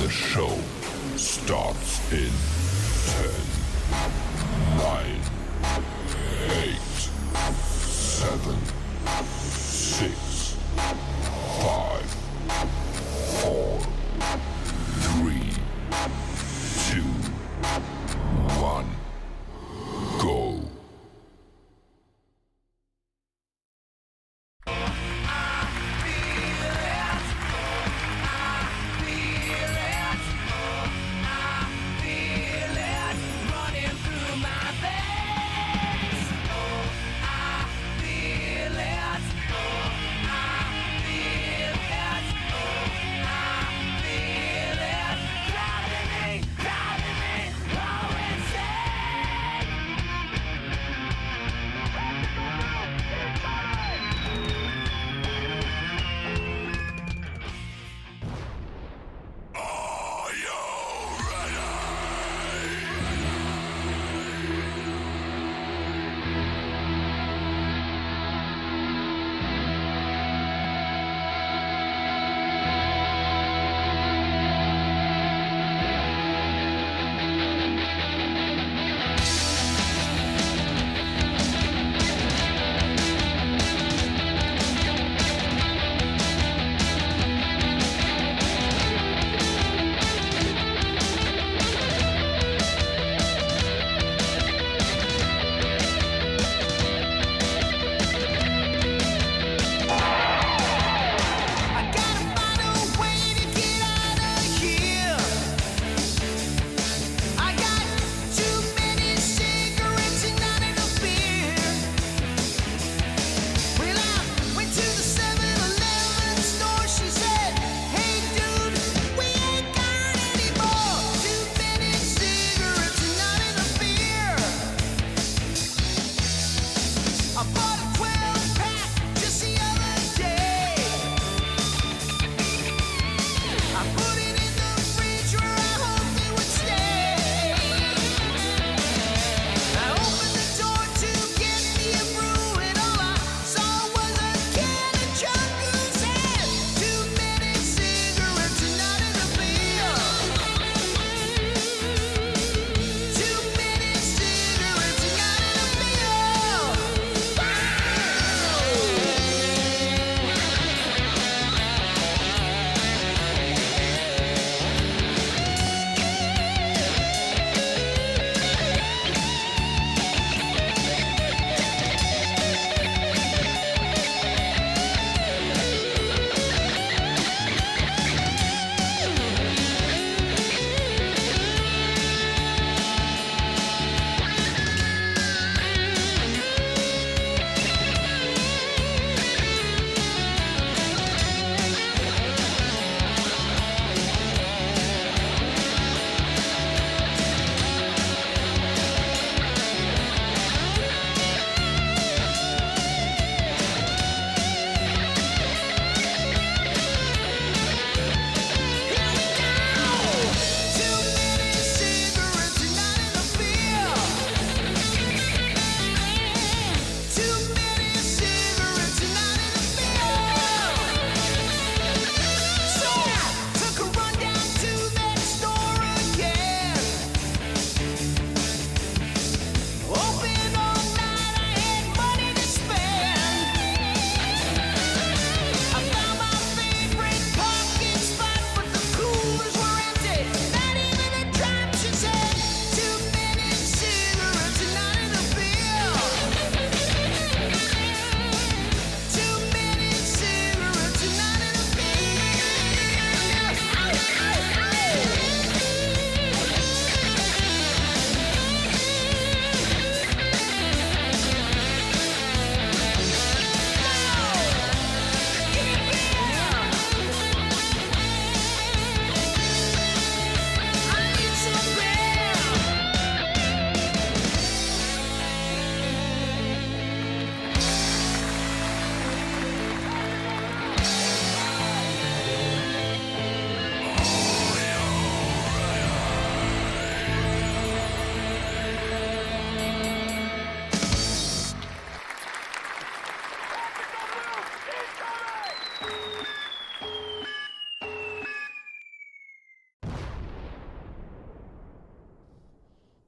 The show starts in 10, 9, 8, 7, 6, 5, 4, 3, 2, 1, go.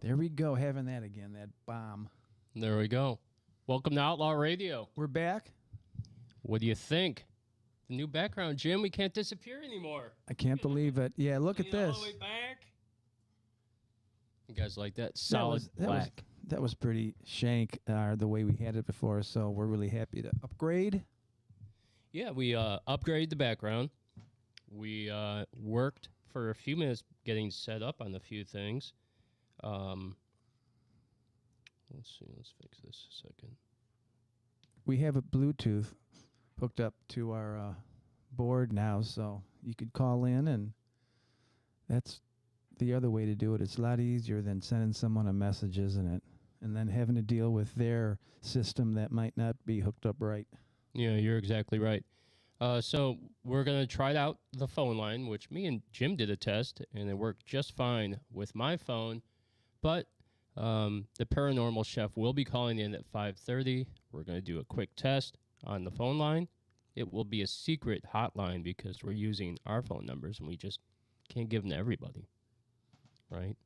There we go, having that again, that bomb. There we go. Welcome to Outlaw Radio. We're back. What do you think? The new background, Jim. We can't disappear anymore. I can't believe it. Yeah, look at this. All the way back. You guys like that? Solid black. That was pretty shank, the way we had it before, so we're really happy to upgrade. Yeah, we upgraded the background. We worked for a few minutes getting set up on a few things. Let's see. Let's fix this a second. We have a Bluetooth hooked up to our board now, so you could call in, and that's the other way to do it. It's a lot easier than sending someone a message, isn't it? And then having to deal with their system that might not be hooked up right. Yeah, you're exactly right. So we're going to try out the phone line, which me and Jim did a test, and it worked just fine with my phone. But the paranormal chef will be calling in at 5:30. We're going to do a quick test on the phone line. It will be a secret hotline because we're using our phone numbers, and we just can't give them to everybody. Right?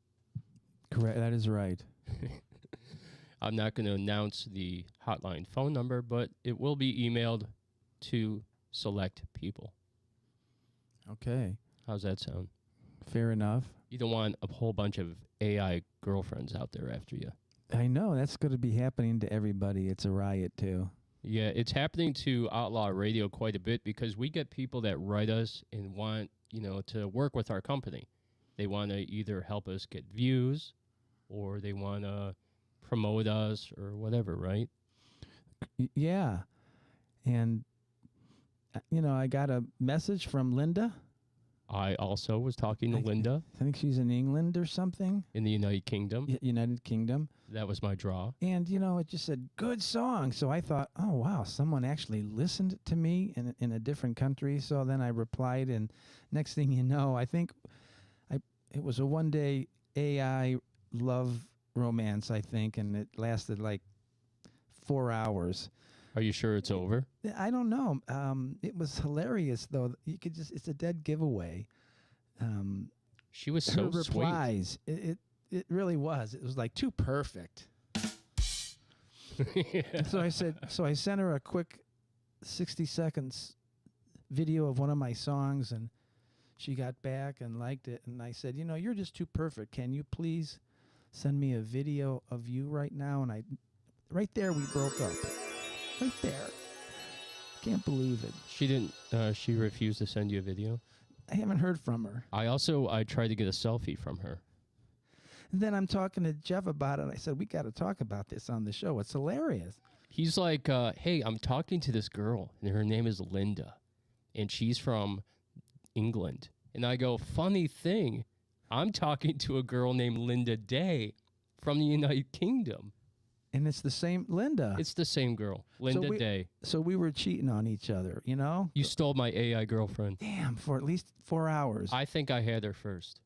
Correct. That is right. I'm not going to announce the hotline phone number, but it will be emailed to select people. Okay. How's that sound? Fair enough. You don't want a whole bunch of AI girlfriends out there after you. I know. That's going to be happening to everybody. It's a riot, too. Yeah, it's happening to Outlaw Radio quite a bit because we get people that write us and want, to work with our company. They want to either help us get views or they want to promote us or whatever, right? Yeah. And, I got a message from Linda. I also was talking to Linda. I think she's in England or something. In the United Kingdom. United Kingdom. That was my draw. And, it just said, good song. So I thought, oh, wow, someone actually listened to me in a different country. So then I replied, and next thing you know, I think it was a one-day AI love romance, I think, and it lasted like 4 hours. Are you sure it's over? I don't know. It was hilarious, though. It's a dead giveaway. She was so her replies, sweet. It really was. It was like too perfect. Yeah. So I sent her a quick 60 seconds video of one of my songs, and she got back and liked it. And I said, you're just too perfect. Can you please send me a video of you right now? And right there, we broke up. Right there. Can't believe it. She didn't. She refused to send you a video? I haven't heard from her. I tried to get a selfie from her. And then I'm talking to Jeff about it. I said, we got to talk about this on the show. It's hilarious. He's like, hey, I'm talking to this girl, and her name is Linda, and she's from England. And I go, funny thing, I'm talking to a girl named Linda Day from the United Kingdom. And it's the same Linda. It's the same girl, Linda Day. So we were cheating on each other, You stole my AI girlfriend. Damn, for at least 4 hours. I think I had her first.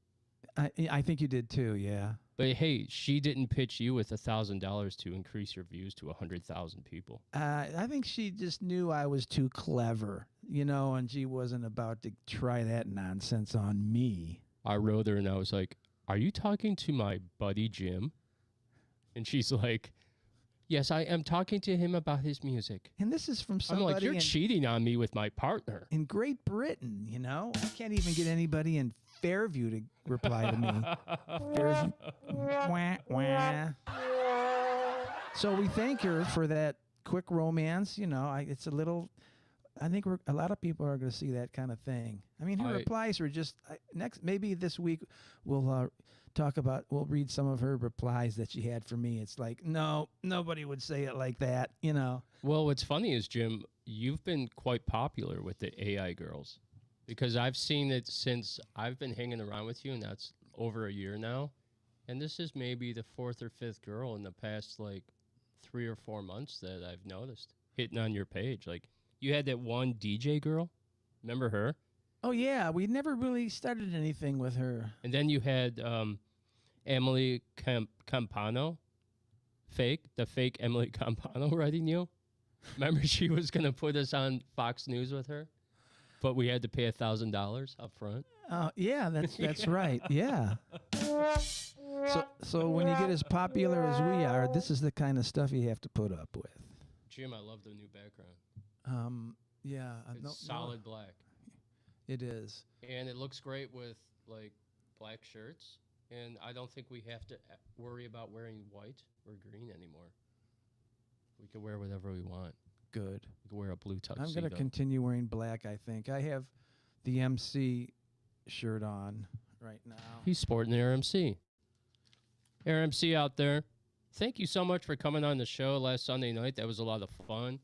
I think you did too, yeah. But hey, she didn't pitch you with $1,000 to increase your views to 100,000 people. I think she just knew I was too clever, and she wasn't about to try that nonsense on me. I wrote her and I was like, are you talking to my buddy Jim? And she's like, yes, I am talking to him about his music. And this is from somebody. I'm like, you're cheating on me with my partner. In Great Britain, I can't even get anybody in Fairview to reply to me. Fairview. Wah, wah. So we thank her for that quick romance. It's a little. I think a lot of people are going to see that kind of thing. I mean, her replies are just maybe this week we'll we'll read some of her replies that she had for me. It's like, no, nobody would say it like that, Well, what's funny is, Jim, you've been quite popular with the AI girls because I've seen it since I've been hanging around with you, and that's over a year now. And this is maybe the 4th or 5th girl in the past, 3 or 4 months that I've noticed hitting on your page. Like, you had that one DJ girl. Remember her? Oh, yeah. We never really started anything with her. And then you had Emily Campano, the fake Emily Campano writing you. Remember she was going to put us on Fox News with her, but we had to pay $1,000 up front. Oh, yeah, that's right. Yeah. So when you get as popular as we are, this is the kind of stuff you have to put up with. Jim, I love the new background. Yeah. It's solid black. It is. And it looks great with, like, black shirts. And I don't think we have to worry about wearing white or green anymore. We can wear whatever we want. Good. We can wear a blue tuxedo. I'm going to continue wearing black, I think. I have the MC shirt on right now. He's sporting the RMC. RMC out there, thank you so much for coming on the show last Sunday night. That was a lot of fun.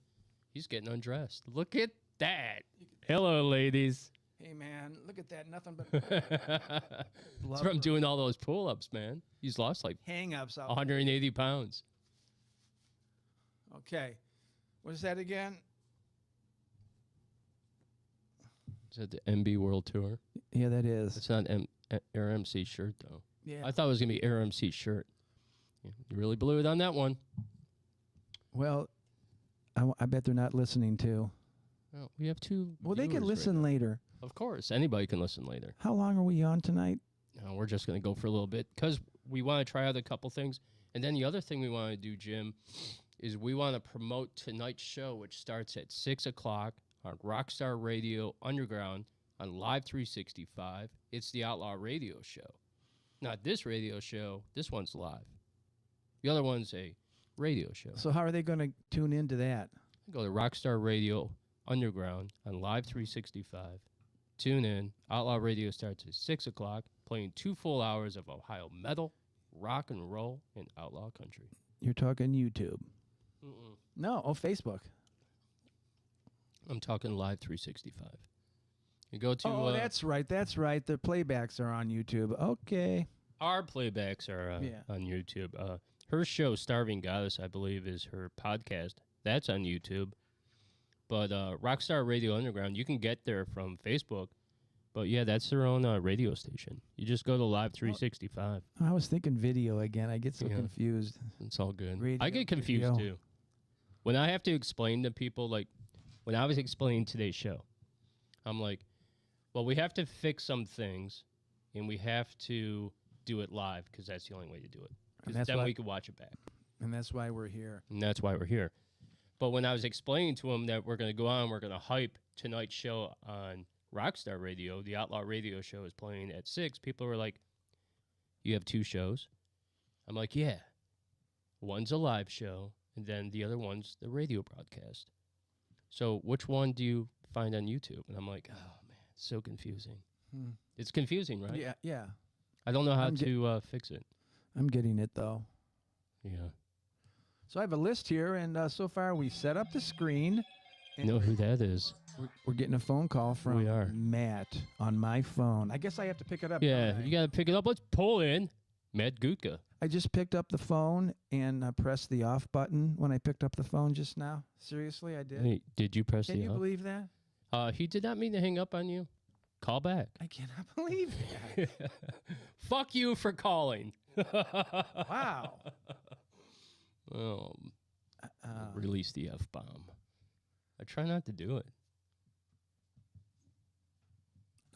He's getting undressed. Look at that. Hello, ladies. Hey, man, look at that. Nothing but It's from doing all those pull-ups, man. He's lost like hang-ups. 180 pounds. Okay. What is that again? Is that the MB World Tour? Yeah, that is. It's not Air MC shirt, though. Yeah. I thought it was going to be Air MC shirt. Yeah, you really blew it on that one. Well, I bet they're not listening to. Well, we have two. Well, they can viewers listen later. Of course. Anybody can listen later. How long are we on tonight? No, we're just going to go for a little bit because we want to try out a couple things. And then the other thing we want to do, Jim, is we want to promote tonight's show, which starts at 6 o'clock on Rockstar Radio Underground on Live 365. It's the Outlaw Radio Show. Not this radio show. This one's live. The other one's a radio show. So how are they going to tune into that? Go to Rockstar Radio Underground on Live 365. Tune in. Outlaw Radio starts at 6 o'clock, playing 2 full hours of Ohio metal, rock and roll, and outlaw country. You're talking YouTube. Mm-mm. No, Facebook. I'm talking Live 365. You go to... that's right. That's right. The playbacks are on YouTube. Okay. Our playbacks are on YouTube. Her show, Starving Goddess, I believe, is her podcast. That's on YouTube. But Rockstar Radio Underground, you can get there from Facebook. But, yeah, that's their own radio station. You just go to Live 365. I was thinking video again. I get so confused. It's all good. Radio, I get confused, too. When I have to explain to people, like, when I was explaining today's show, I'm like, well, we have to fix some things, and we have to do it live because that's the only way to do it. Because then we can watch it back. And that's why we're here. And that's why we're here. But when I was explaining to them that we're going to go on, we're going to hype tonight's show on Rockstar Radio, the Outlaw Radio Show is playing at 6, people were like, you have 2 shows? I'm like, yeah. One's a live show, and then the other one's the radio broadcast. So which one do you find on YouTube? And I'm like, oh, man, it's so confusing. It's confusing, right? Yeah. I don't know how to fix it. I'm getting it, though. Yeah. So I have a list here, and so far we've set up the screen. You know who that is? We're getting a phone call from Matt on my phone. I guess I have to pick it up. Yeah, you got to pick it up. Let's pull in Matt Gutka. I just picked up the phone and pressed the off button when I picked up the phone just now. Seriously, I did. Hey, did you press the off? Can you believe that? He did not mean to hang up on you. Call back. I cannot believe that. Fuck you for calling. Wow. Release the F-bomb. I try not to do it.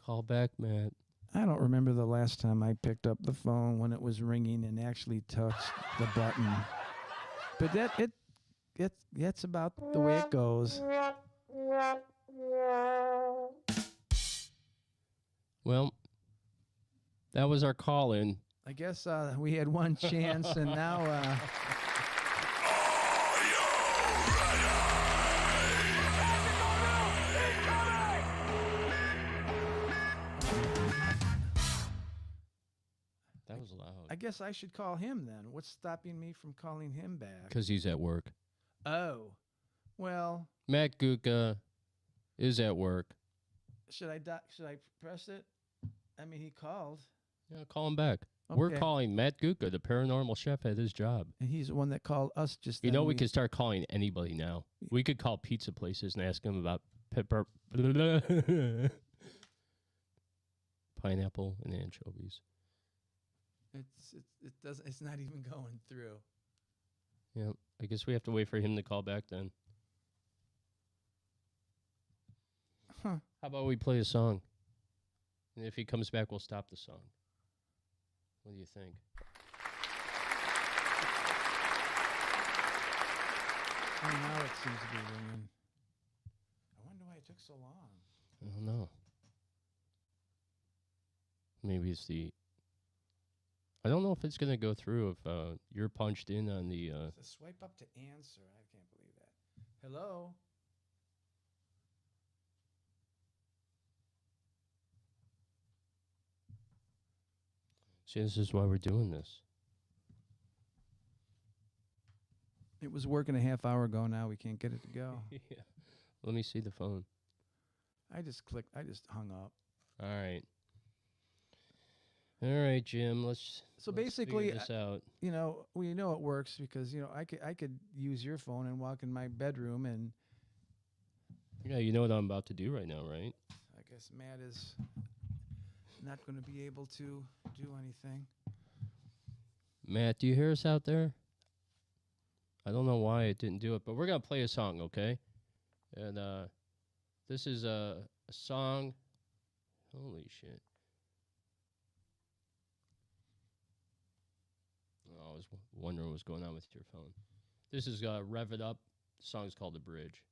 Call back, Matt. I don't remember the last time I picked up the phone when it was ringing and actually touched the button. But that's about the way it goes. Well, that was our call-in. I guess we had one chance, and now... That was loud. I guess I should call him then. What's stopping me from calling him back? Because he's at work. Oh. Well... Matt Gutka is at work. Should I press it? I mean, he called. Yeah, call him back. Okay. We're calling Matt Gutka, the paranormal chef, at his job. And he's the one that called us just then. You know, we could start calling anybody now. We could call pizza places and ask them about pineapple and anchovies. It's not even going through. Yeah, I guess we have to wait for him to call back then. Huh. How about we play a song? And if he comes back, we'll stop the song. What do you think? Oh, now it seems to be ringing. I wonder why it took so long. I don't know. Maybe it's the. I don't know if it's gonna go through if you're punched in on the. So swipe up to answer. I can't believe that. Hello? See, this is why we're doing this. It was working a half hour ago. Now we can't get it to go. Yeah. Let me see the phone. I just hung up. All right. All right, Jim. Let's. So let's basically, figure this out. You know, we know it works because, you know, I could use your phone and walk in my bedroom, and Yeah, you know what I'm about to do right now, right? I guess Matt is not going to be able to do anything. Matt, do you hear us out there? I don't know why it didn't do it, but we're gonna play a song, okay? And this is a song. Holy shit! Oh, I was wondering what's going on with your phone. This is Rev It Up. The song's called The Bridge.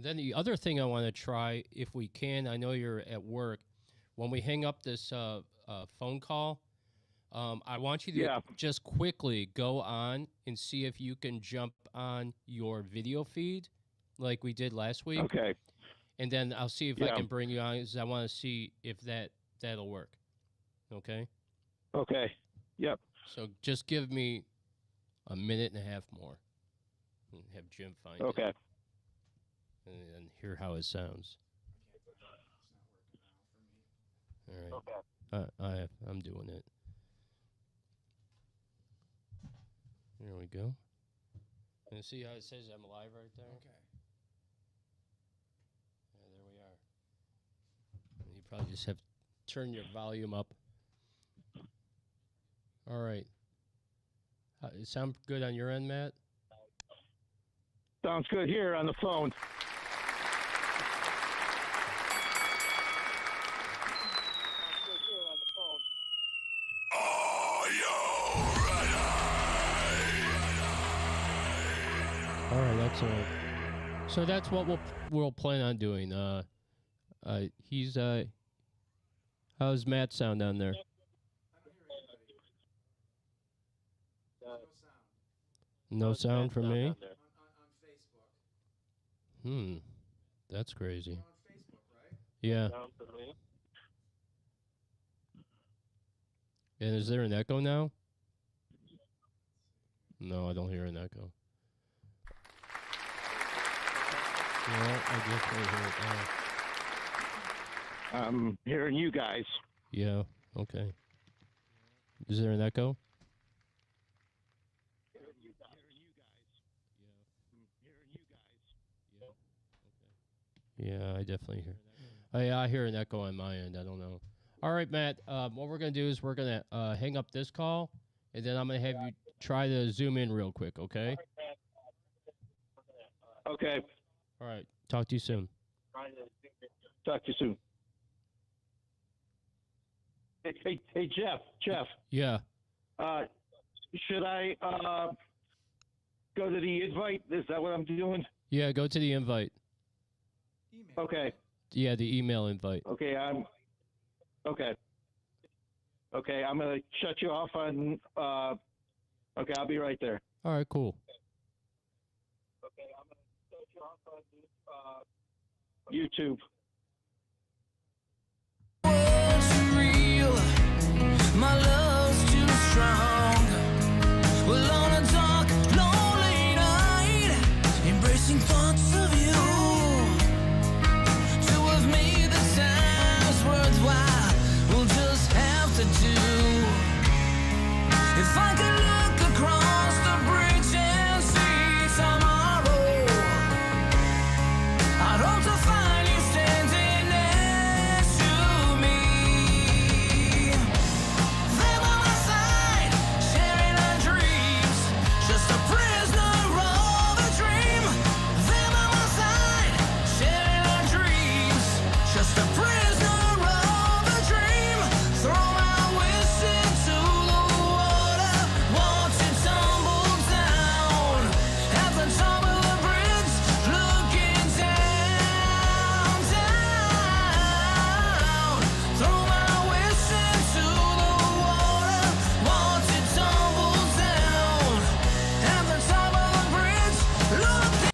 Then the other thing I want to try, if we can, I know you're at work. When we hang up this phone call, I want you to just quickly go on and see if you can jump on your video feed like we did last week. Okay. And then I'll see if I can bring you on, because I want to see if that'll work. Okay? Okay. Yep. So just give me a minute and a half more. And have Jim find it. Okay. And hear how it sounds. All right. Okay. I'm doing it. There we go. And see how it says I'm live right there? Okay. Yeah, there we are. And you probably just have to turn your volume up. All right. It sound good on your end, Matt? Sounds good here on the phone. All right, that's all. So that's what we'll plan on doing. He's how's Matt sound down there? No sound from me. That's crazy. Yeah. And is there an echo now? No, I don't hear an echo. Yeah, I definitely hear it now. I'm hearing you guys. Yeah, okay. Is there an echo? Yeah, I definitely hear. I hear an echo on my end. I don't know. All right, Matt. What we're gonna do is we're gonna hang up this call, and then I'm gonna have you try to zoom in real quick. Okay. Okay. All right. Talk to you soon. Talk to you soon. Hey, Jeff. Yeah. Should I go to the invite? Is that what I'm doing? Yeah. Go to the invite. Email. Okay. Yeah, the email invite. Okay. Okay. Okay. I'm gonna shut you off on. Okay. I'll be right there. All right. Cool. Okay. I'm gonna shut you off on YouTube. My love's too strong. Well, on a dark, lonely night, embracing thoughts of you, to have made the times worthwhile, we'll just have to do. If I could look across the bridge and see tomorrow, I'd hope to find you standing next to me. There by my side, sharing our dreams, just a prisoner of a dream. There by my side, sharing our dreams, just a prisoner of a dream. Throw my wish into the water, watch it tumble down. At the top of the bridge, looking down, down. Throw my wish into the water, watch it tumble down. At the top of the bridge, looking.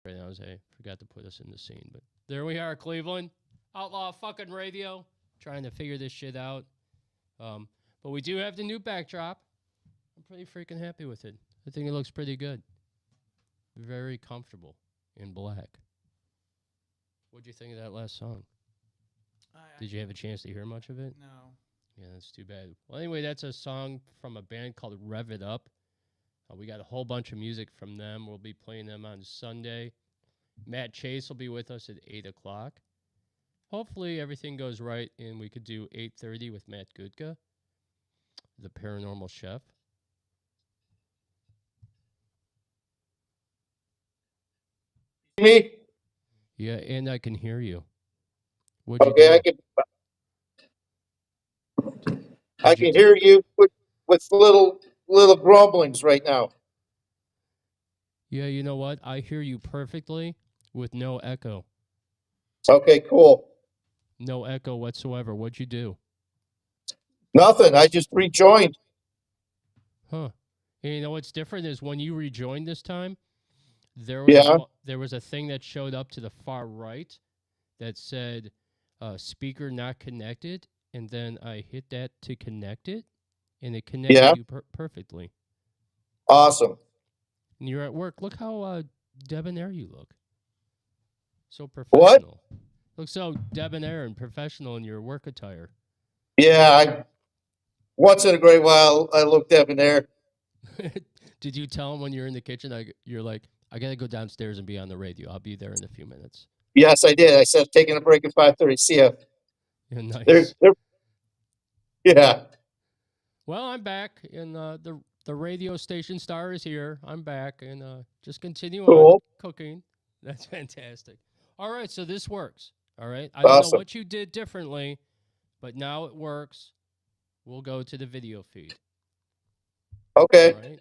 right now, I forgot to put us in the scene, but there we are, Cleveland. Outlaw fucking radio. Trying to figure this shit out. But we do have the new backdrop. I'm pretty freaking happy with it. I think it looks pretty good. Very comfortable in black. What'd you think of that last song? Did you have a chance to hear much of it? No. Yeah, that's too bad. Well, anyway, that's a song from a band called Rev It Up. We got a whole bunch of music from them. We'll be playing them on Sunday. Matt Chase will be with us at 8 o'clock. Hopefully everything goes right and we could do 8:30 with Matt Gudka, the paranormal chef. Me? Yeah, and I can hear you. What'd you Okay, do? I can hear you with little grumblings right now. Yeah, you know what? I hear you perfectly with no echo. Okay, cool. No echo whatsoever. What'd you do? Nothing. I just rejoined. Huh. And you know what's different is when you rejoined this time, there was a thing that showed up to the far right that said speaker not connected, and then I hit that to connect it, and it connected you perfectly. Awesome. And you're at work. Look how debonair you look. So professional. What? Look so debonair and professional in your work attire. Yeah, once in a great while I look debonair. Did you tell him when you're in the kitchen, you're like, I got to go downstairs and be on the radio. I'll be there in a few minutes. Yes, I did. I said taking a break at 5:30. See ya. Yeah, nice. Yeah. Well, I'm back, and the radio station star is here. I'm back, and just continue on cooking. That's fantastic. All right, so this works. All right, I don't know what you did differently, but now it works. We'll go to the video feed. Okay. All right,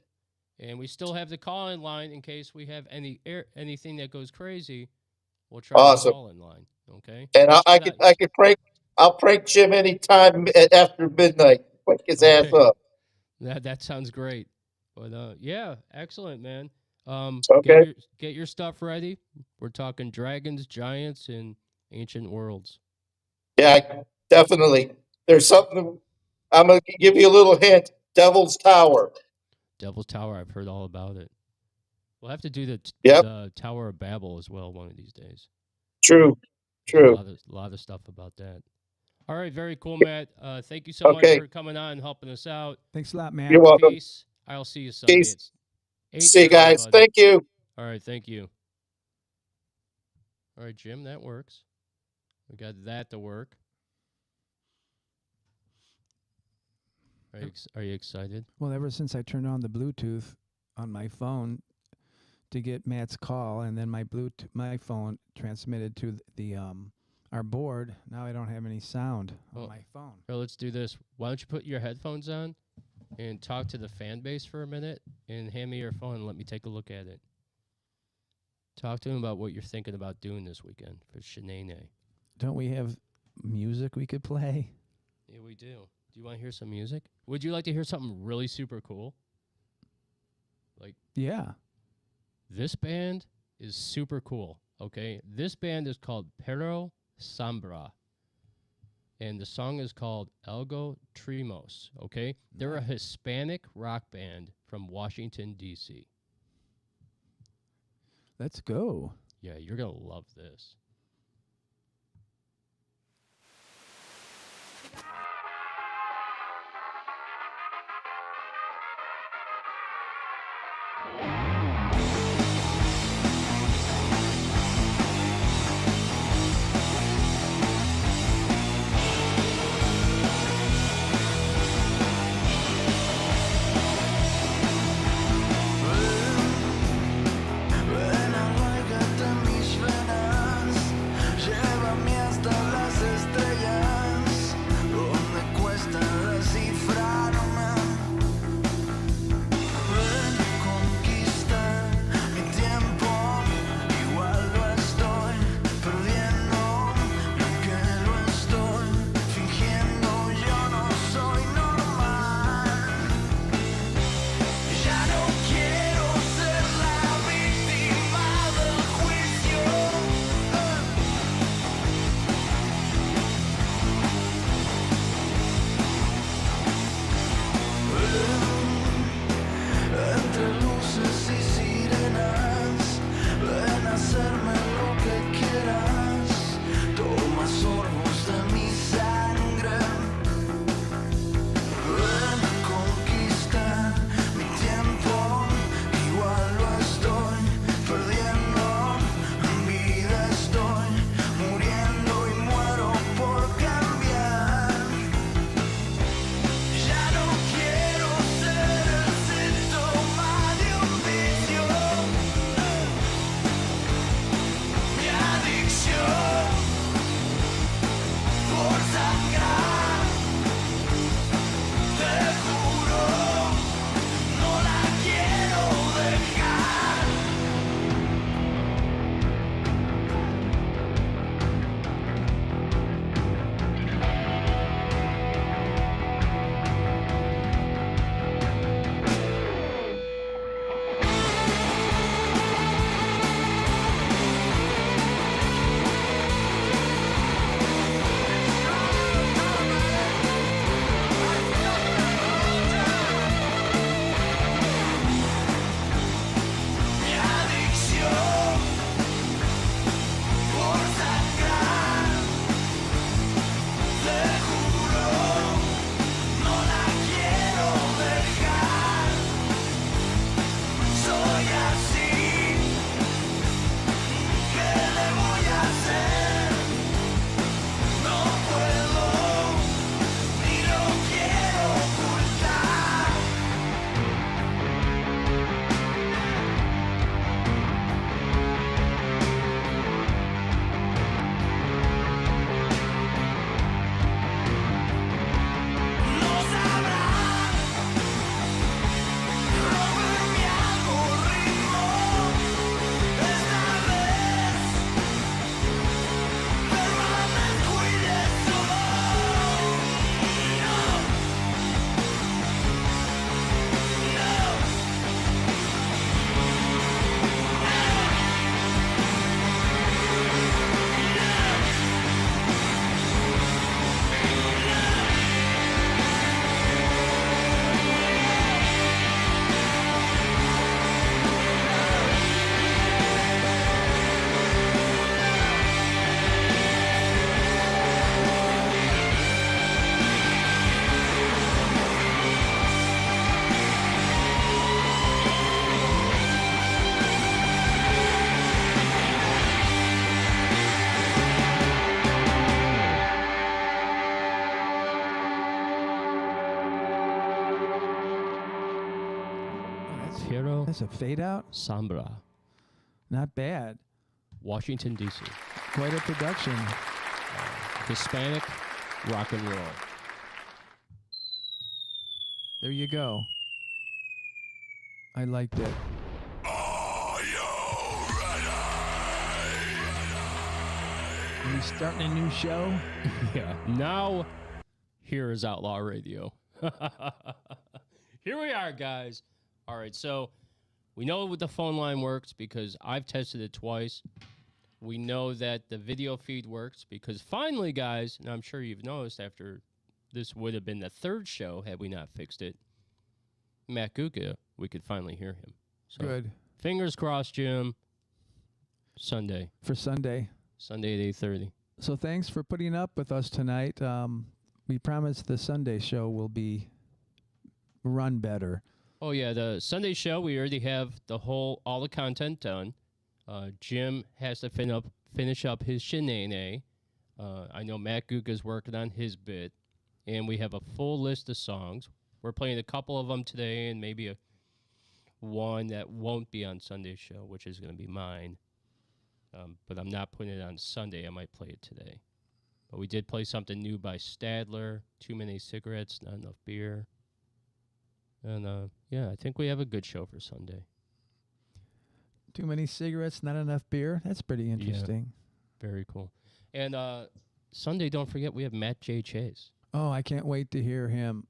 and we still have the call-in line in case we have anything that goes crazy. We'll try the call-in line. Okay. And I could prank. I'll prank Jim anytime after midnight. Wake his ass up. That sounds great. But yeah, excellent, man. Okay. Get your stuff ready. We're talking dragons, giants, and ancient worlds. Yeah, definitely. There's something. I'm gonna give you a little hint. Devil's Tower. Devil's Tower. I've heard all about it. We'll have to do the Tower of Babel as well one of these days. True. A lot of stuff about that. All right, very cool, Matt. Thank you so much for coming on and helping us out. Thanks a lot, Matt. You're welcome. Peace. I'll see you Sunday. Peace. See you guys. Buddy. Thank you. All right, thank you. All right, Jim, that works. We got that to work. Are you excited? Well, ever since I turned on the Bluetooth on my phone to get Matt's call, and then my phone transmitted to the our board, now I don't have any sound on my phone. Well, let's do this. Why don't you put your headphones on and talk to the fan base for a minute and hand me your phone and let me take a look at it. Talk to them about what you're thinking about doing this weekend for Shenane. Don't we have music we could play? Yeah, we do. Do you want to hear some music? Would you like to hear something really super cool? Yeah. This band is super cool, okay? This band is called Pero Sambra, and the song is called Algo Trimos, okay? They're a Hispanic rock band from Washington, D.C. Let's go. Yeah, you're going to love this. Llévame hasta las estrellas. this? A fade out? Sambra, Not bad. Washington, D.C. Quite a production. Hispanic rock and roll. There you go. I liked it. Are you starting a new show? Yeah. Now, here is Outlaw Radio. Here we are, guys. All right, so we know the phone line works because I've tested it twice. We know that the video feed works because finally, guys, and I'm sure you've noticed after this would have been the third show had we not fixed it, Matt Guga, we could finally hear him. So, Good. fingers crossed, Jim. Sunday For Sunday. at 8:30. So thanks for putting up with us tonight. We promise the Sunday show will be run better. Oh yeah, the Sunday show we already have all the content done. Jim has to finish up his shenane. I know Matt Guga's working on his bit, and we have a full list of songs. We're playing a couple of them today, and maybe one that won't be on Sunday's show, which is going to be mine. But I'm not putting it on Sunday. I might play it today. But we did play something new by Stadler. Too many cigarettes, not enough beer. And yeah, I think we have a good show for Sunday. Too many cigarettes, not enough beer. That's pretty interesting. Very cool. And Sunday, don't forget, we have Matt J. Chase. Oh, I can't wait to hear him.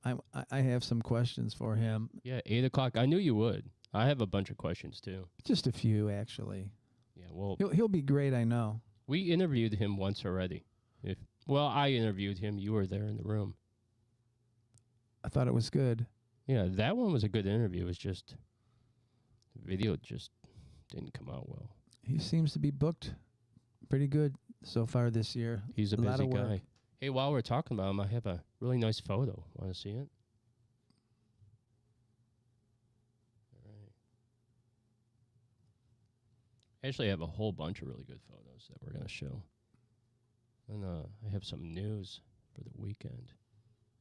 I have some questions for him. Yeah, 8 o'clock. I knew you would. I have a bunch of questions, too. Just a few, actually. Yeah, well, He'll be great, I know. we interviewed him once already. I interviewed him. You were there in the room. I thought it was good. Yeah, that one was a good interview. It was just, the video just didn't come out well. He seems to be booked pretty good so far this year. He's a lot busy of work. guy. Hey, while we're talking about him, I have a really nice photo. Want to see it? All right. Actually, I have a whole bunch of really good photos that we're going to show. And I have some news for the weekend.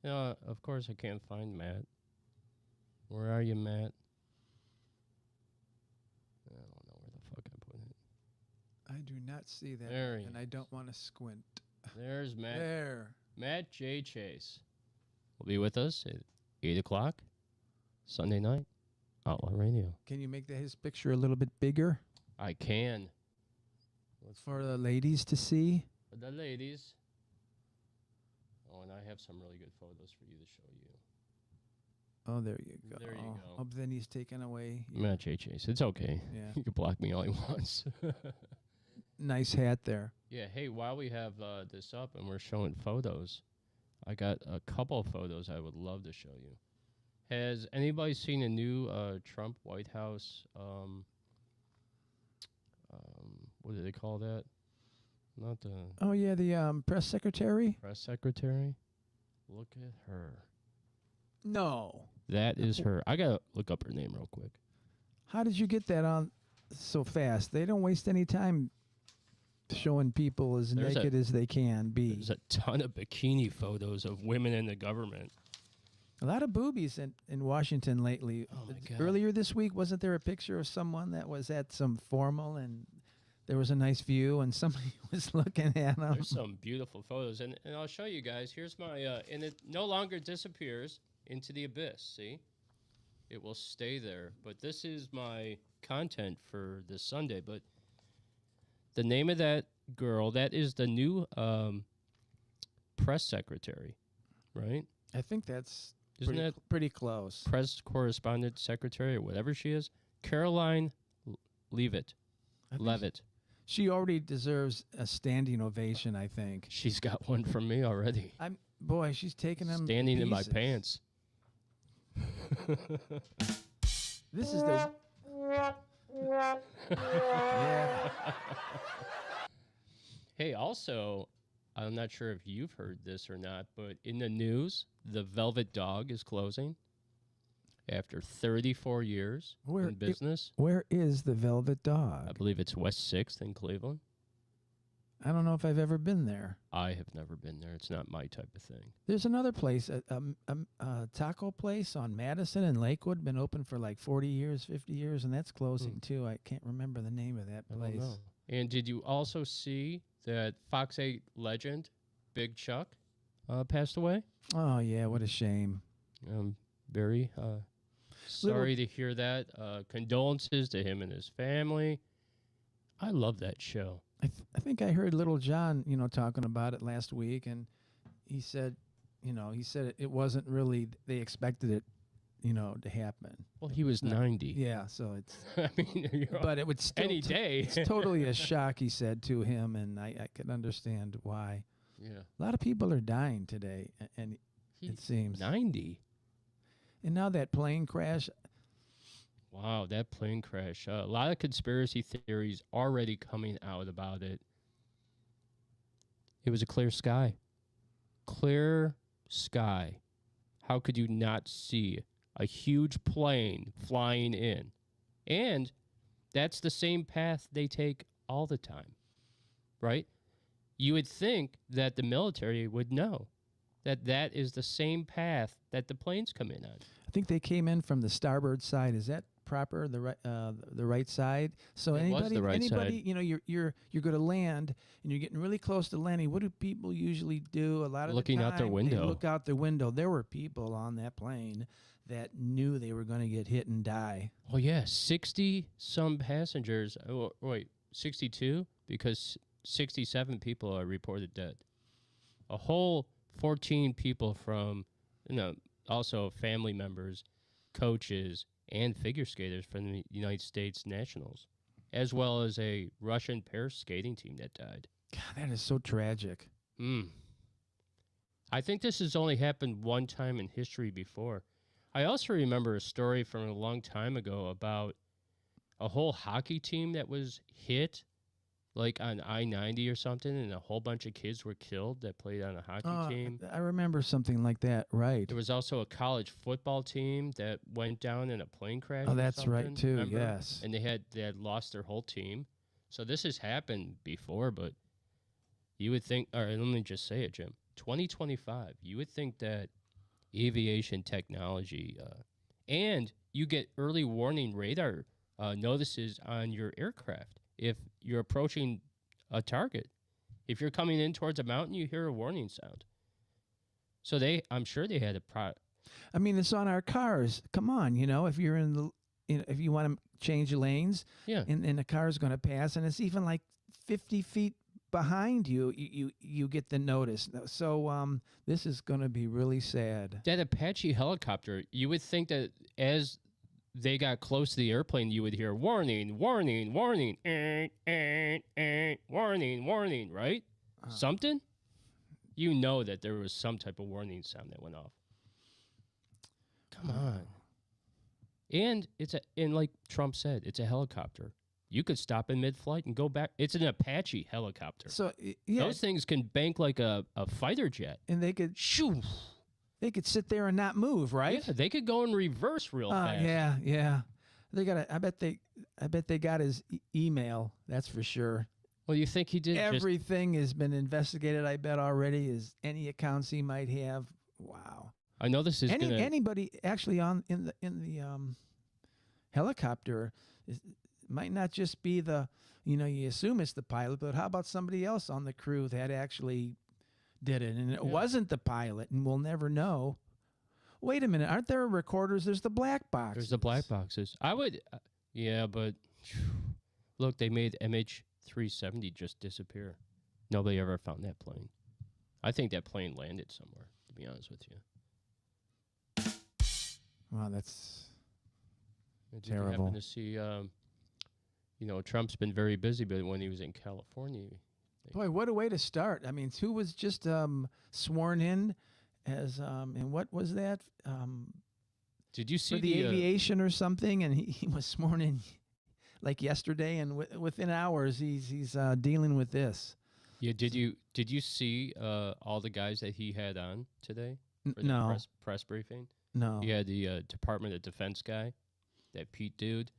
Of course, I can't find Matt. Where are you, Matt? I don't know where the fuck I put it. I do not see that, There he and I don't want to squint. There's Matt. There. Matt J. Chase will be with us at 8 o'clock Sunday night, Outlaw Radio. Can you make his picture a little bit bigger I can. for the ladies to see? For the ladies. Oh, and I have some really good photos for you to show you. Oh, there you go. There you go. Oh, but then he's taken away. Matt J. Chase. It's okay. Yeah. You can block me all he wants. Nice hat there. Yeah, hey, while we have this up and we're showing photos, I got a couple of photos I would love to show you. Has anybody seen a new Trump White House, what do they call that? Not the Oh, yeah, the press secretary? press secretary? Look at her. No. That is her. I got to look up her name real quick. How did you get that on so fast? They don't waste any time showing people as There's naked as they can be. There's a ton of bikini photos of women in the government. A lot of boobies in Washington lately. Oh, my God. Earlier this week, wasn't there a picture of someone that was at some formal and there was a nice view and somebody was looking at them? There's some beautiful photos. And I'll show you guys. Here's my, and it no longer disappears into the abyss, see? It will stay there. But this is my content for this Sunday. But the name of that girl, that is the new press secretary, right? I think that's Isn't that pretty close. press correspondent secretary or whatever she is? Caroline Leavitt. I think Levitt. She already deserves a standing ovation, I think. She's got one from me already. Boy, she's taking them Standing in my pieces. pants. This is the yeah. Hey, also, I'm not sure if you've heard this or not, but in the news, the Velvet Dog is closing after 34 years in business. Where is the Velvet I Dog? believe it's West 6th in Cleveland. I don't know if I've ever been there. I have never been there. It's not my type of thing. There's another place, a taco place on Madison and Lakewood, been open for like 40 years, 50 years, and that's closing too. I can't remember the name of that I don't place. know. And did you also see that Fox 8 legend Big Chuck passed away? Oh yeah, what a shame. Very sorry to hear that. Condolences to him and his family. I love that show. I think I heard Little John, talking about it last week, and he said, it wasn't really, they expected it, to happen. Well, he was 90. Yeah, so it's, I mean, but it would still, any day. it's totally a shock, he said to him, and I could understand why. Yeah. A lot of people are dying today, and it seems. 90. And now that plane crash, Wow, that plane crash. A lot of conspiracy theories already coming out about it. It was a clear sky. Clear sky. How could you not see a huge plane flying in? And that's the same path they take all the time, right? You would think that the military would know that that is the same path that the planes come in on. I think they came in from the starboard side. Is that proper? The right side. So It was the right anybody, side. you're going to land and you're getting really close to landing. What do people usually do? A lot of Looking the time, out their they window. look out their window. There were people on that plane that knew they were going to get hit and die. Oh, yeah, 60 some passengers. Oh, wait, 62? Because 67 people are reported dead. A whole 14 people from, also family members, coaches, and figure skaters from the United States Nationals, as well as a Russian pair skating team that died. God, that is so tragic. I think this has only happened one time in history before. I also remember a story from a long time ago about a whole hockey team that was hit like on I-90 or something, and a whole bunch of kids were killed that played on a hockey team. I remember something like that, right. There was also a college football team that went down in a plane crash. Oh, or that's right, something, too, remember? yes. And they had lost their whole team. So this has happened before, but you would think, all right, let me just say it, Jim. 2025, you would think that aviation technology, and you get early warning radar notices on your aircraft if you're approaching a target. If you're coming in towards a mountain, you hear a warning sound. So I'm sure they had I mean, it's on our cars. Come on, if you're if you want to change lanes, yeah. and the car is going to pass, and it's even like 50 feet behind you, you get the notice. So this is going to be really sad. That Apache helicopter, you would think that as they got close to the airplane, you would hear warning, warning, warning, warning, warning, right? Something? You know that there was some type of warning sound that went off. Come on. And and like Trump said, it's a helicopter. You could stop in mid-flight and go back. It's an Apache helicopter. So yeah, Those things can bank like a fighter jet. and they could Shoo! they could sit there and not move, right? Yeah, they could go in reverse real fast. Yeah. They got. I bet they got his email. That's for sure. Well, you think he did Everything has been investigated. I bet already. Is any accounts he might have? Wow. I know this is gonna. Anybody actually in the helicopter might not just be the, you assume it's the pilot, but how about somebody else on the crew that actually did it, and it wasn't the pilot, and we'll never know. Wait a minute, aren't there recorders? There's the black box. There's the black boxes. I would, yeah, but look, they made MH370 just disappear. Nobody ever found that plane. I think that plane landed somewhere, to be honest with you. Wow, that's Did you terrible. happen to see, Trump's been very busy, but when he was in California. Boy, what a way to start. I mean, who was just sworn in as, and what was that? Did you see For the aviation or something, and he was sworn in like yesterday, and within hours he's dealing with this. Yeah, did you see all the guys that he had on today for the No, press briefing? no. He had the Department of Defense guy, that Pete dude.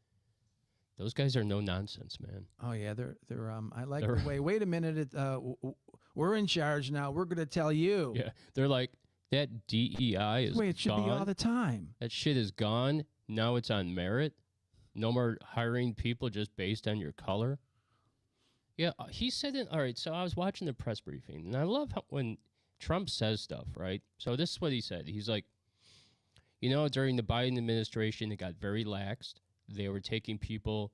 Those guys are no nonsense, man. Oh yeah, they're I like They're- the way. Wait a minute, we're in charge now. We're gonna tell you. Yeah, they're like that DEI is the way it should gone. be all the time. That shit is gone. Now it's on merit. No more hiring people just based on your color. Yeah, he said it. All right, so I was watching the press briefing, and I love how, when Trump says stuff, right? So this is what he said. He's like, during the Biden administration, it got very laxed. They were taking people,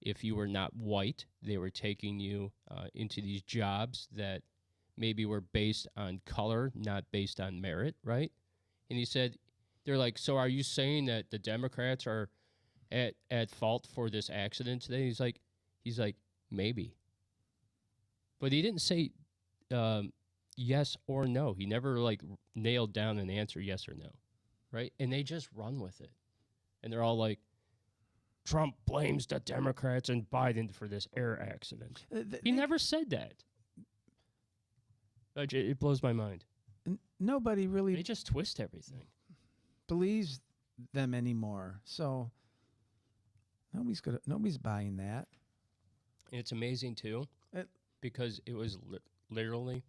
if you were not white, they were taking you into these jobs that maybe were based on color, not based on merit, right? And he said, they're like, so are you saying that the Democrats are at fault for this accident today? He's like, maybe. But he didn't say yes or no. He never nailed down an answer, yes or no, right? And they just run with it. And they're all like, Trump blames the Democrats and Biden for this air accident. He never said that. It blows my mind. Nobody They really just twist everything. believes them anymore. So nobody's buying that. And it's amazing, too, because it was literally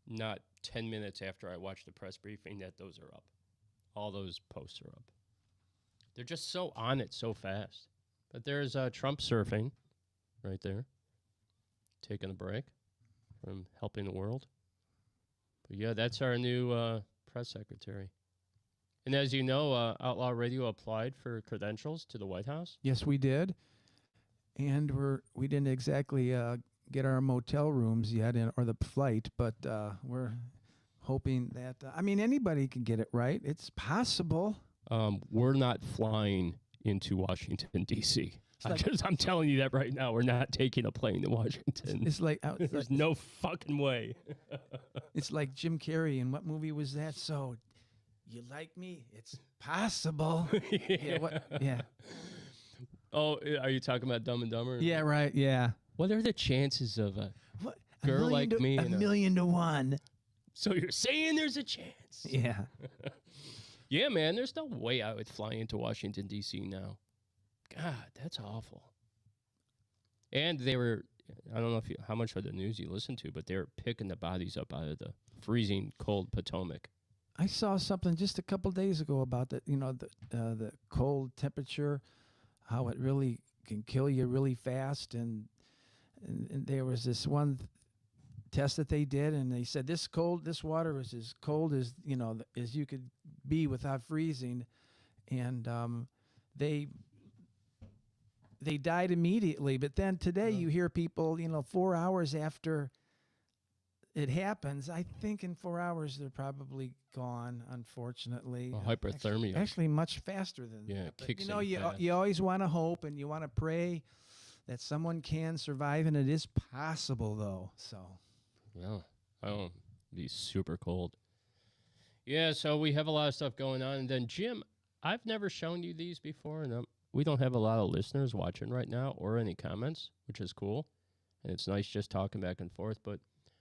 not 10 minutes after I watched the press briefing that those are up. All those posts are up. They're just so on it so fast. But there's Trump surfing right there, taking a break from helping the world. But yeah, that's our new press secretary. And as you know, Outlaw Radio applied for credentials to the White House. Yes, we did, and we didn't exactly get our motel rooms yet, or the flight, but we're hoping that. Anybody can get it, right? It's possible. We're not flying into Washington, D.C. like- I'm telling you that right now. We're not taking a plane to Washington. It's like There's no fucking way. it's like Jim Carrey. In what movie was that? So, you like me? It's possible. Yeah. What? Yeah. Oh, are you talking about Dumb and Dumber? Yeah. Right. Yeah. What are the chances of a What? girl like me? A and million to one. So you're saying there's a chance? Yeah. Yeah, man. There's no way I would fly into Washington, D.C. now. God, that's awful. And they were, I don't know how much of the news you listen to, but they were picking the bodies up out of the freezing cold Potomac. I saw something just a couple days ago about that. The cold temperature, how it really can kill you really fast, and there was this one test that they did, and they said this water is as cold as as you could be without freezing, and they died immediately. But then today you hear people 4 hours after it happens. I think in 4 hours they're probably gone, unfortunately. Well, hypothermia. Actually much faster than Yeah, that. it But, kicks in you fast. you always want to hope and you want to pray that someone can survive, and it is possible though. So Yeah. Oh, be super cold. Yeah, so we have a lot of stuff going on. And then, Jim, I've never shown you these before, and we don't have a lot of listeners watching right now or any comments, which is cool. And it's nice just talking back and forth. But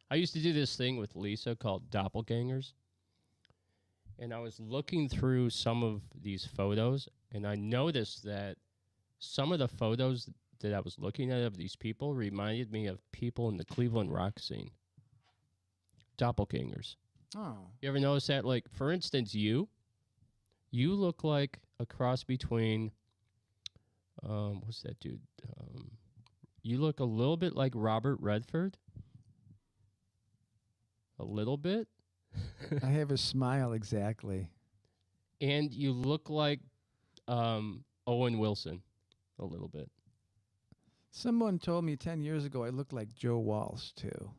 I used to do this thing with Lisa called doppelgangers. And I was looking through some of these photos, and I noticed that some of the photos that I was looking at of these people reminded me of people in the Cleveland rock scene. Doppelgangers. oh, You ever notice that? Like, for instance, you look like a cross between, what's that dude? You look a little bit like Robert Redford. A little bit. I have a smile exactly. And you look like Owen Wilson a little bit. Someone told me 10 years ago I looked like Joe Walsh too.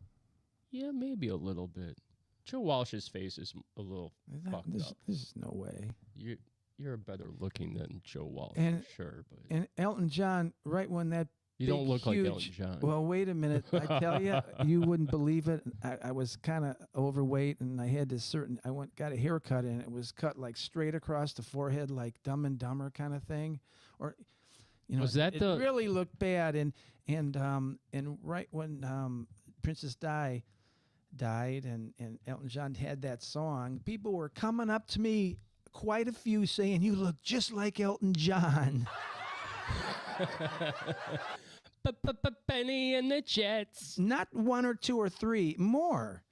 Yeah, maybe a little bit. Joe Walsh's face is a little fucked up. There's no way. You're better looking than Joe Walsh, And- for sure. But And Elton John, right when that you don't big, look like Elton huge- John. Well, wait a minute. I tell you, you wouldn't believe it. I was kind of overweight, and I had this got a haircut, and it was cut like straight across the forehead, like Dumb and Dumber kind of thing. Or, Was that it the- really looked bad. And right when Princess Di died, and Elton John had that song, people were coming up to me, quite a few, saying, "You look just like Elton John." Penny and the Jets. Not 1 or 2 or 3, more.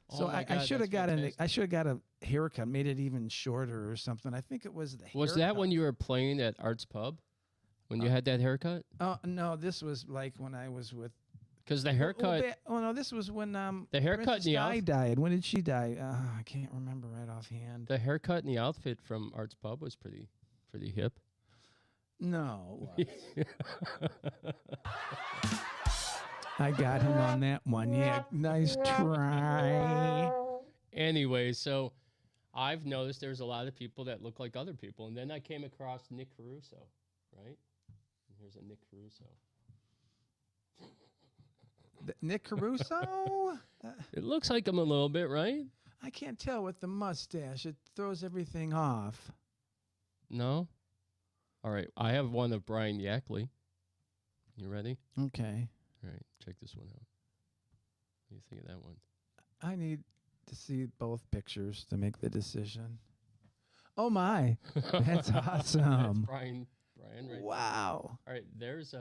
So Oh my I God, should have that's got fantastic. I should have got a haircut, made it even shorter or something. I think it was the Was that haircut. when you were playing at Art's Pub? When you had that haircut? Oh no, this was like when I was with. Because the haircut, Oh no, this was when the haircut Princess and the Di outfit, died. When did she die? I can't remember right offhand. the haircut and the outfit from Art's Pub was pretty hip. No, it was. I got him on that one. Yeah, nice try. Anyway, so I've noticed there's a lot of people that look like other people, and then I came across Nick Caruso, right? And here's a Nick Caruso. Nick Caruso? It looks like him a little bit, right? I can't tell with the mustache. It throws everything off. No? All right, I have one of Brian Yackley. You ready? Okay. All right, check this one out. What do you think of that one? I need to see both pictures to make the decision. Oh my. That's That's awesome. Brian right there. Wow. All right, there's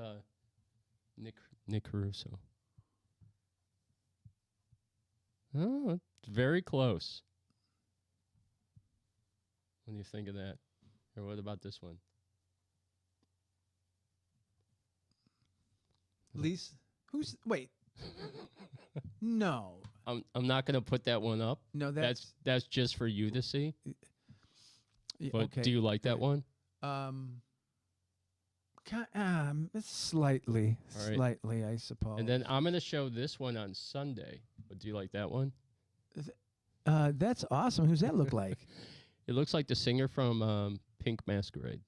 Nick Caruso. Oh, it's very close. What do you think of that? Or what about this one? Lisa, wait. No. I'm not gonna put that one up. No, That's just for you to see. yeah, But okay. do you like that one? Slightly, All right. slightly, I suppose. And then I'm gonna show this one on Sunday. But do you like that one? That's awesome. Who's that look like? It looks like the singer from Pink Masquerade.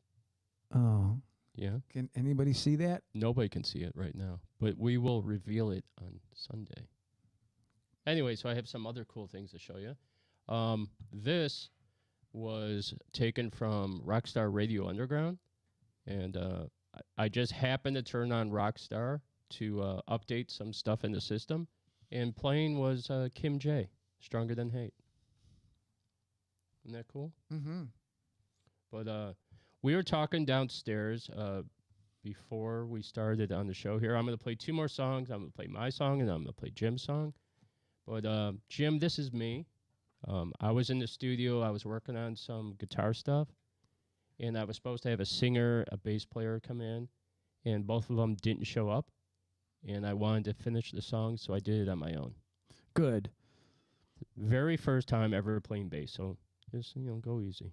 Oh, Yeah. can anybody see that? Nobody can see it right now, but we will reveal it on Sunday. Anyway, so I have some other cool things to show you. This was taken from Rockstar Radio Underground, and I just happened to turn on Rockstar to update some stuff in the system, and playing was Kim J, Stronger Than Hate. Isn't that cool? Mm-hmm. But we were talking downstairs before we started on the show here. I'm going to play 2 more songs. I'm going to play my song, and I'm going to play Jim's song. But Jim, this is me. I was in the studio. I was working on some guitar stuff, and I was supposed to have a singer, a bass player come in, and both of them didn't show up. And I wanted to finish the song, so I did it on my own. Good. Very first time ever playing bass, so just, go easy.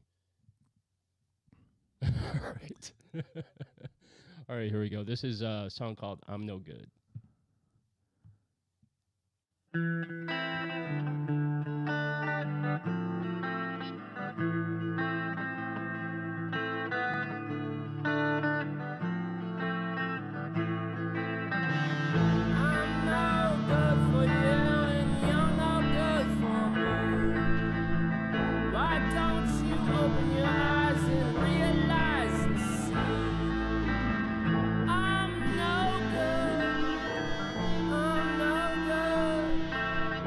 All right. All right, here we go. This is a song called I'm No Good. I'm no good for you and you're no good for me. Why don't you open your eyes and realize and see? I'm no good. I'm no good.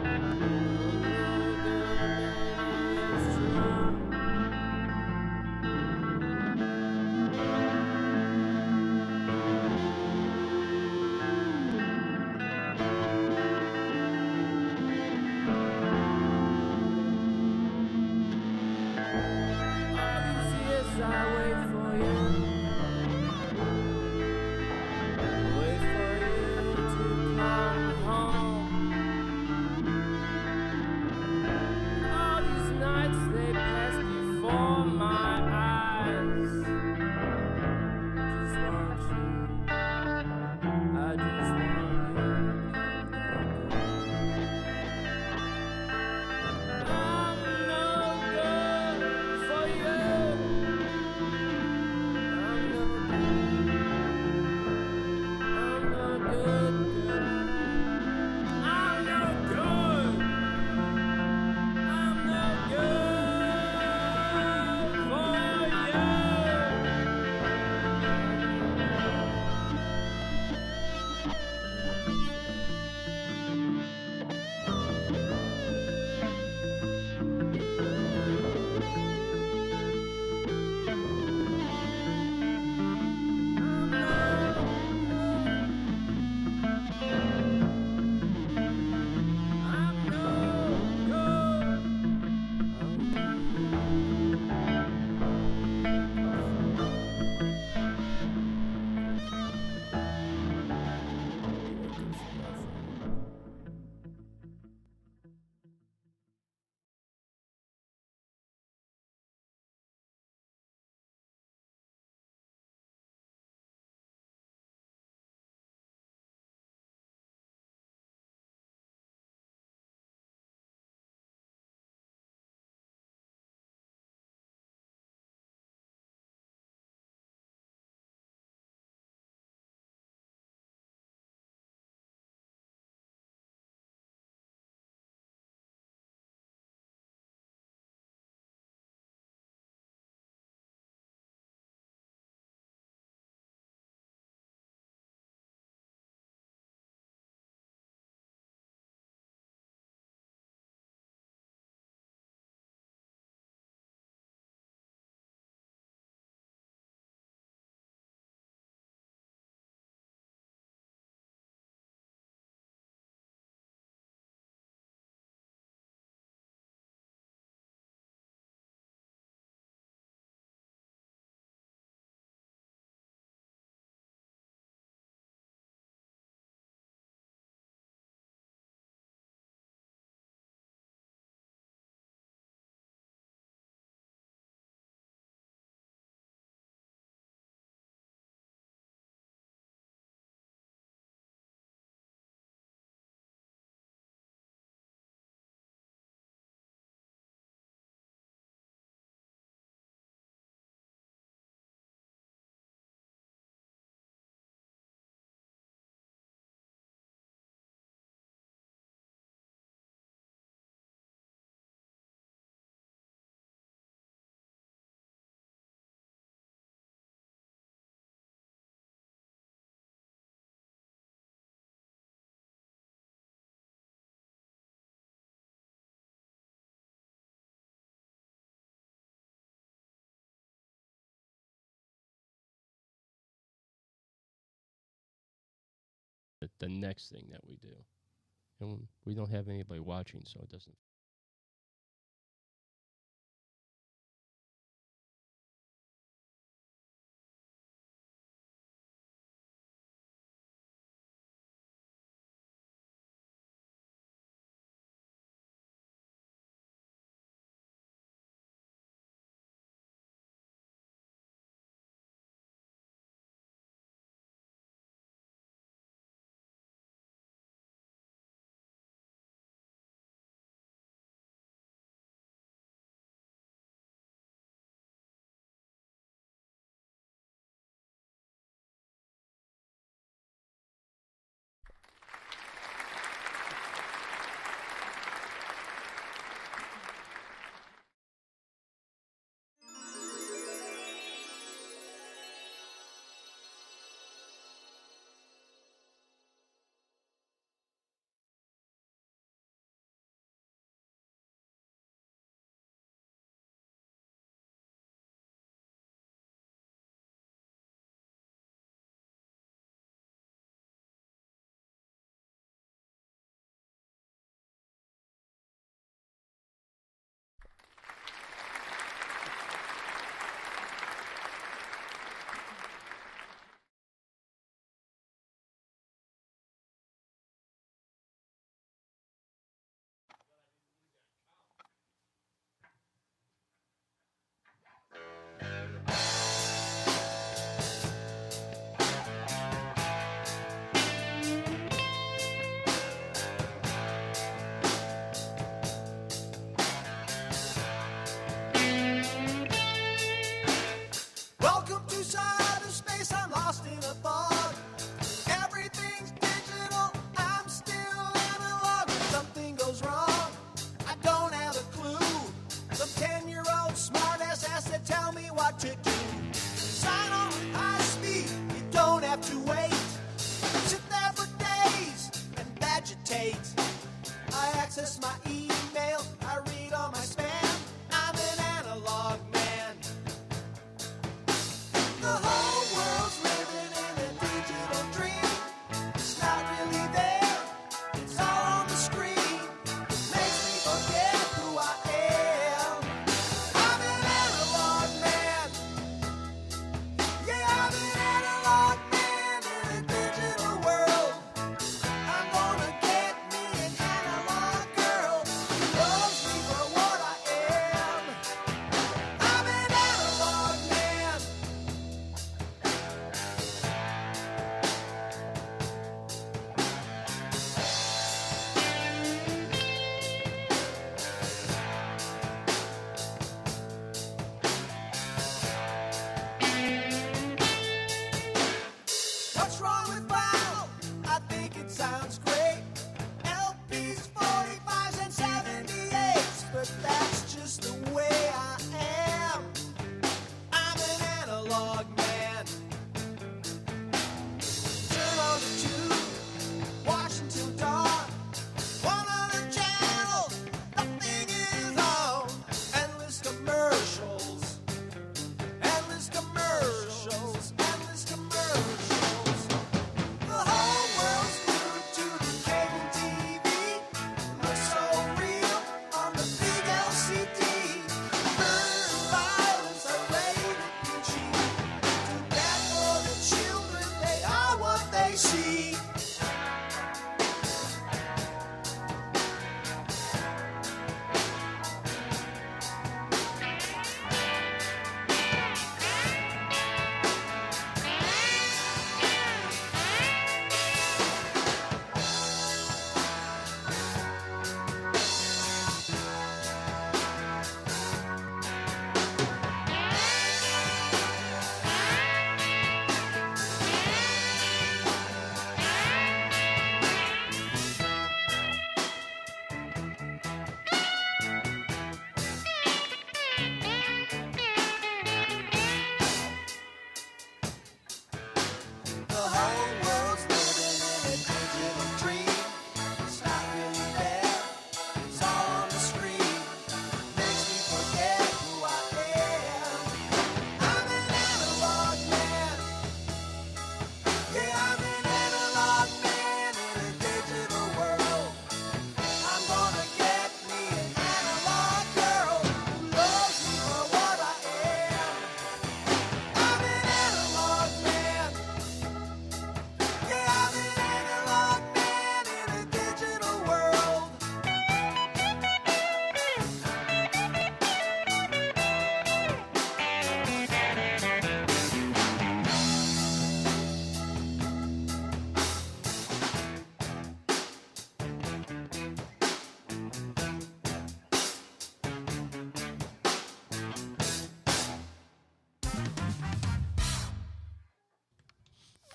the next thing that we do. And we don't have anybody watching, so it doesn't. Welcome to cyberspace, I'm lost in a fog. Everything's digital, I'm still analog. When something goes wrong, I don't have a clue. Some 10-year-old smartass has to tell me what to do. Sign on with high speed, you don't have to wait. Sit there for days and vegetate. I access my email, I read all my spam. I'm an analog man. The whole world's living in a digital dream. It's not really there, it's all on the screen. Makes me forget who I am. I'm an analog man. Yeah, I'm an analog man in a digital world. I'm gonna get me an analog girl who loves me for what I am. I'm an analog man. What's wrong with vinyl? I think it sounds great. LPs, 45s, and 78s, but that's just the way I am. I'm an analog man. Turn on the tube, watch until dawn. 100 channels, nothing is on. Endless commercials. Endless commercials, endless commercials. The whole world's glued to the cable TV. Looks so real on the big LCD.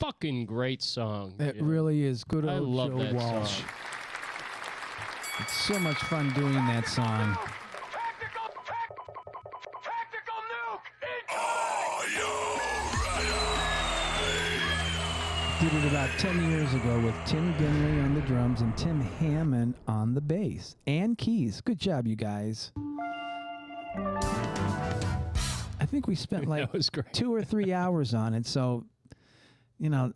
fucking great song. It Yeah. really is. Good I old love Joe that Walsh. song. It's so much fun doing that song. Tactical nuke! Are you ready? Did it about 10 years ago with Tim Ginley on the drums and Tim Hammond on the bass and keys. Good job, you guys. I think we spent like That was great. 2 or 3 hours on it, so you know,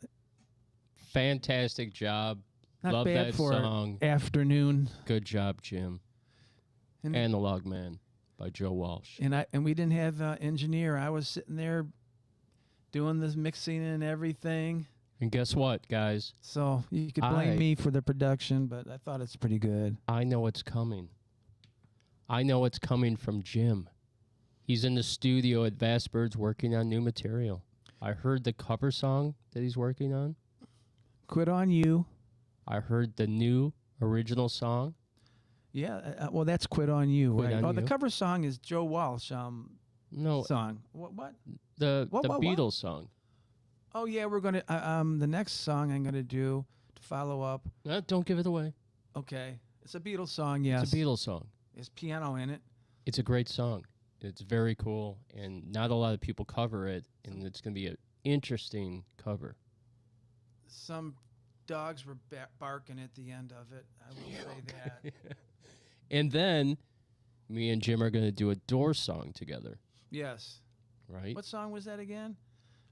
Fantastic job. not Love bad that for song. afternoon. Good job, Jim. And- Analog Man by Joe Walsh. And we didn't have an engineer. I was sitting there doing the mixing and everything. And guess what, guys? So you could blame I- me for the production, but I thought it's pretty good. I know what's coming. I know what's coming from Jim. He's in the studio at Vast Birds working on new material. I heard the cover song that he's working on. Quit on You. I heard the new original song. Yeah, well, that's Quit on You, Quit right? on The You. cover song is Joe Walsh No, song. What? the What? Beatles song. Oh, yeah, we're going to, the next song I'm going to do to follow up. Don't give it away. Okay. It's a Beatles song, yes. It's a Beatles song. There's piano in it. It's a great song. It's very cool, and not a lot of people cover it, and it's going to be an interesting cover. Some dogs were barking at the end of it. I will say that. And then me and Jim are going to do a Doors song together, Yes. right? What song was that again?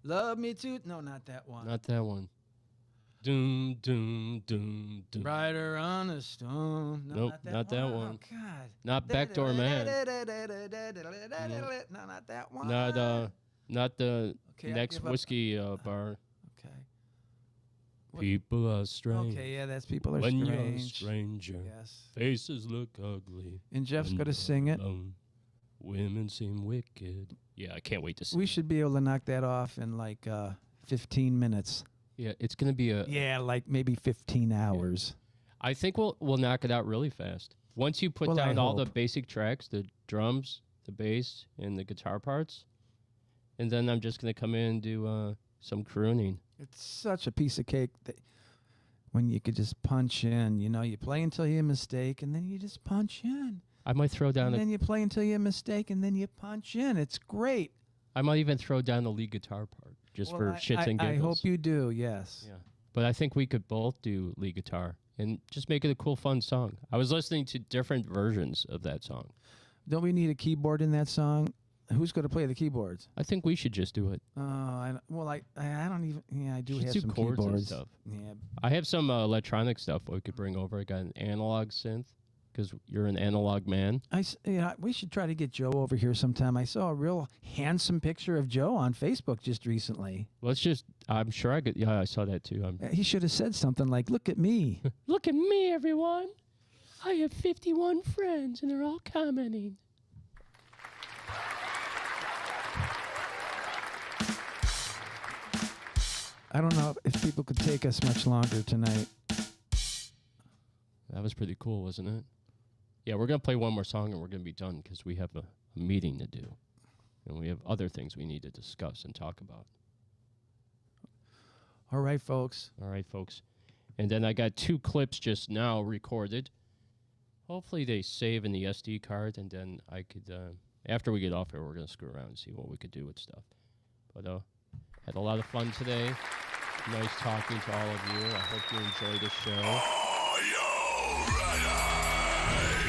Love Me Too. No, not that one. Not that one. Doom, doom, doom, doom. Rider on a Stone. No, Nope, not that not that one. one. Oh, God. Not Backdoor Man. No, not that one. Not the Okay, I next give up. whiskey bar. Okay. What- People are strange. Okay, yeah, that's People Are when you're a Strange. stranger, Yes. faces look ugly. And Jeff's when going to you're sing it. alone. Women seem wicked. Yeah, I can't wait to see. We should be able to knock that off in like 15 minutes. Yeah, it's gonna be a. Yeah, like maybe 15 hours. I think we'll knock it out really fast. Once you put Well, I down all the hope. basic tracks, the drums, the bass, and the guitar parts, and then I'm just gonna come in and do some crooning. It's such a piece of cake that when you could just punch in, you play until you mistake and then you just punch in. I might throw down And a. then you play until you mistake and then you punch in. It's great. I might even throw down the lead guitar part just Well, for shits and giggles. I hope you do, yes. Yeah, but I think we could both do lead guitar and just make it a cool, fun song. I was listening to different versions of that song. Don't we need a keyboard in that song? Who's going to play the keyboards? I think we should just do it. I don't even. Yeah, I do Should have do some chords and keyboards. stuff. Yeah, I have some electronic stuff we could bring over. I got an analog synth because you're an analog man. we should try to get Joe over here sometime. I saw a real handsome picture of Joe on Facebook just recently. Let's just. I'm sure I could. Yeah, I saw that too. He should have said something like, "Look at me." Look at me, everyone. I have 51 friends, and they're all commenting. I don't know if people could take us much longer tonight. That was pretty cool, wasn't it? Yeah, we're gonna play one more song, and we're gonna be done because we have a meeting to do, and we have other things we need to discuss and talk about. All right, folks. All right, folks. And then I got 2 clips just now recorded. Hopefully they save in the SD card, and then I could, after we get off here, we're going to screw around and see what we could do with stuff. But had a lot of fun today. Nice talking to all of you. I hope you enjoy the show. Are you ready?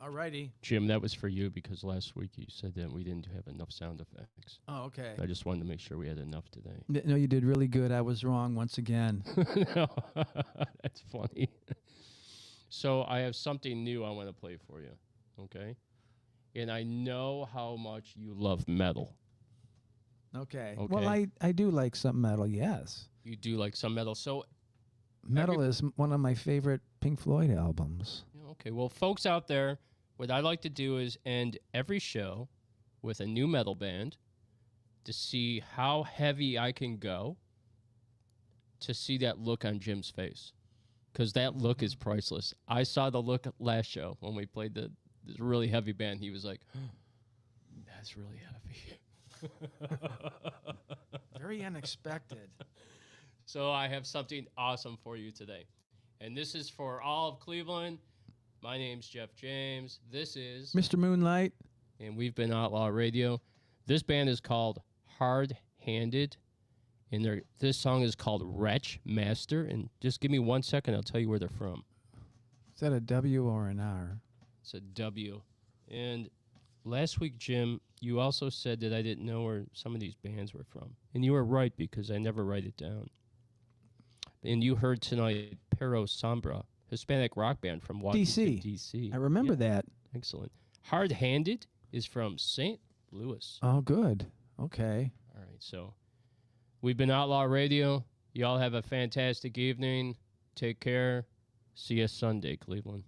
All righty. Jim, that was for you because last week you said that we didn't have enough sound effects. Oh, okay. I just wanted to make sure we had enough today. No, you did really good. I was wrong once again. No, that's funny. So I have something new I want to play for you, okay? And I know how much you love metal. Okay. Okay. Well, I do like some metal, yes. You do like some metal. So, Metal is one of my favorite Pink Floyd albums. okay, well, folks out there, what I like to do is end every show with a new metal band to see how heavy I can go to see that look on Jim's face. Because that look is priceless. I saw the look last show when we played this really heavy band. He was like, that's really heavy. Very unexpected. So I have something awesome for you today. And this is for all of Cleveland. My name's Jeff James. This is, Mr. Moonlight. and we've been Outlaw Radio. This band is called Hard Handed. And this song is called Wretch Master. And just give me 1 second, I'll tell you where they're from. Is that a W or an R? It's a W. And last week, Jim, you also said that I didn't know where some of these bands were from. And you were right, because I never write it down. And you heard tonight Pero Sombra, Hispanic rock band from Washington, D.C. I remember that. Excellent. Hard Handed is from St. Louis. Oh, good. Okay. All right, so we've been Outlaw Radio. Y'all have a fantastic evening. Take care. See you Sunday, Cleveland.